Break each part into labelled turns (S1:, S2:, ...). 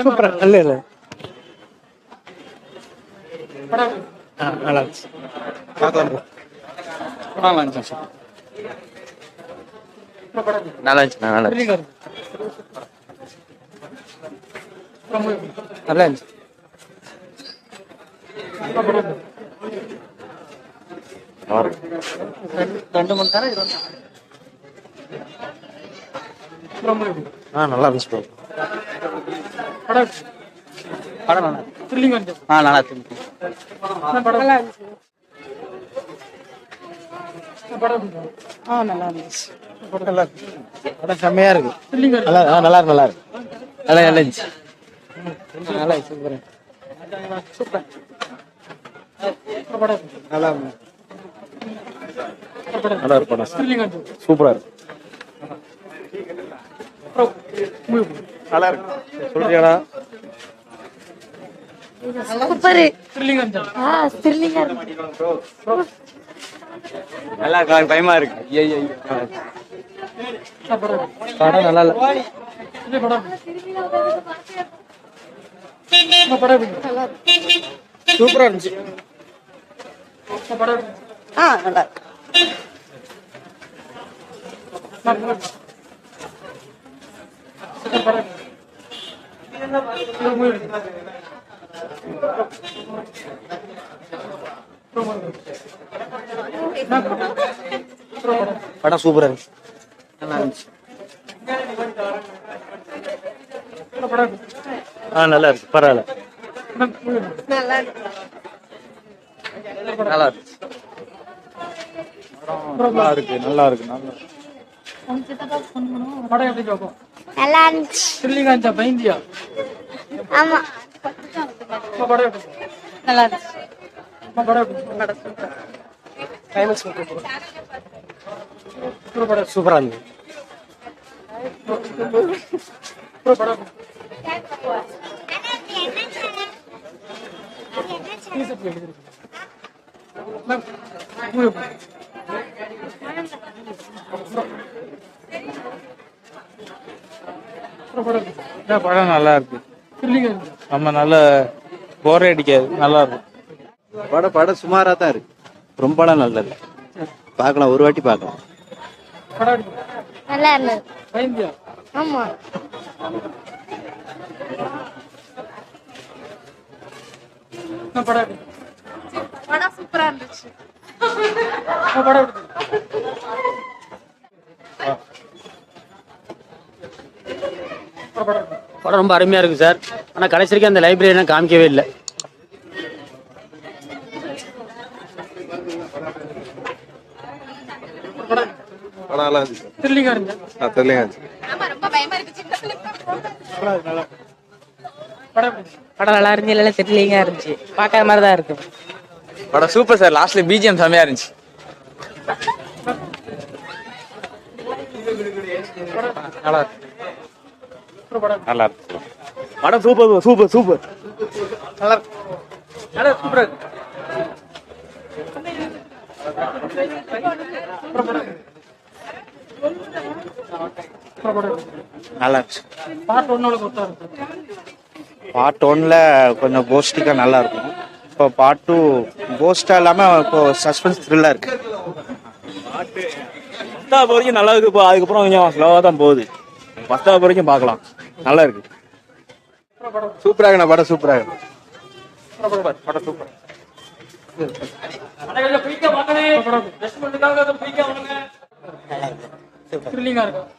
S1: சூப்பரா இல்ல இல்ல நல்லா இருந்துச்சு.
S2: நல்லா இருந்துச்சு. நல்லா இருந்துச்சு.
S1: நல்லா இருந்துச்சு.
S2: ரெண்டு மணி நேரம் நல்லா இருந்துச்சு ப்ரோ. படம் நல்லா த்ரில்லிங் வந்து நல்லா இருந்துச்சு.
S1: நல்லா இருந்துச்சு. நல்லா இருந்துச்சு. நல்லா இருக்கு. படம் செம்மையா இருக்கு. நல்லா நல்லா இருக்கு. நல்லா இருக்கு.
S2: நல்லா இருந்துச்சு.
S1: நல்லா இருக்கு. Super super. நல்லா இருக்கு.
S2: நல்லா இருக்கு படம். சூப்பரா இருக்கு. நல்லா இருக்கு. சொல்றியாடா?
S3: சூப்பர். த்ரில்லிங்கா இருக்கு.
S2: நல்லா இருக்கு. பயமா இருக்கு.
S1: படம் நல்லா இல்ல. சூப்பரா இருந்துச்சு.
S3: நல்லா இருக்கு.
S1: படம் சூப்பரா இருக்கு.
S2: நல்லா இருந்துச்சு.
S1: நல்லா இருக்கு. பரவாயில்ல.
S3: நல்லா இருக்கு.
S2: நல்லா இருந்துச்சு. நல்லா இருக்கு. நல்லா இருக்கு.
S3: நல்லா இருந்துச்சு. ஆமா நல்லா இருந்துச்சு.
S1: சூப்பரா இருந்துச்சு.
S2: படம் நல்லா இருக்கு. நம்ம நல்ல போரே அடிக்காது. நல்லா இருக்கும்.
S4: படம் சுமாரா தான் இருக்கு. ரொம்பலாம் நல்லது. பார்க்கலாம், ஒரு வாட்டி பார்க்கலாம்.
S3: நல்லா இருந்தது. ஆமா படம் சூப்பரா இருந்துச்சு.
S1: படம் ரொம்ப அருமையா இருக்கு சார். ஆனா கடைசி வரைக்கும் அந்த லைப்ரரி காமிக்கவே இல்லை.
S4: படம் நல்லா இருந்துச்சு. த்ரில்லிங்கா இருந்துச்சு.
S5: படம் நல்லா இருந்துச்சு. இல்ல த்ரில்லிங்கா இருந்துச்சு. பார்க்காத மாதிரி தான் இருக்கு.
S2: படம் சூப்பர் சார். லாஸ்ட்ல பிஜிஎம் செமையா இருந்துச்சு. நல்லா இருக்கு. நல்லா இருக்கு. படம் சூப்பர் சூப்பர் சூப்பர். நல்லா இருக்கு. நல்லா சூப்பரா இருக்கு. நல்லா இருந்துச்சு. பார்ட் 1ல கொஞ்சம் கோஸ்டிக்கா நல்லா இருக்கும். இப்போ பார்ட் 2 கோஸ்டா இல்லாம இப்போ சஸ்பென்ஸ் த்ரில்லா இருக்கு. ஃபர்ஸ்ட் வரைக்கும் நல்லா இருக்கு. இப்போ அதுக்கப்புறம் கொஞ்சம் ஸ்லோவா தான் போகுது. ஃபர்ஸ்ட் வரைக்கும் பார்க்கலாம். நல்லா இருக்கு.
S4: சூப்பரா இருக்கு. படம் சூப்பரா இருக்கு.
S2: படம் சூப்பர்.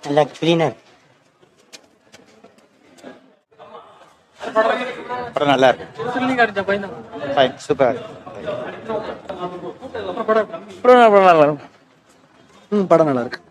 S1: நல்லா கிளீனா இருக்கு.
S4: படம் நல்லா இருக்கு. ஃபைன். சூப்பரா இருக்கு.
S2: படம் நல்லா இருக்கு.
S4: படம் நல்லா இருக்கு.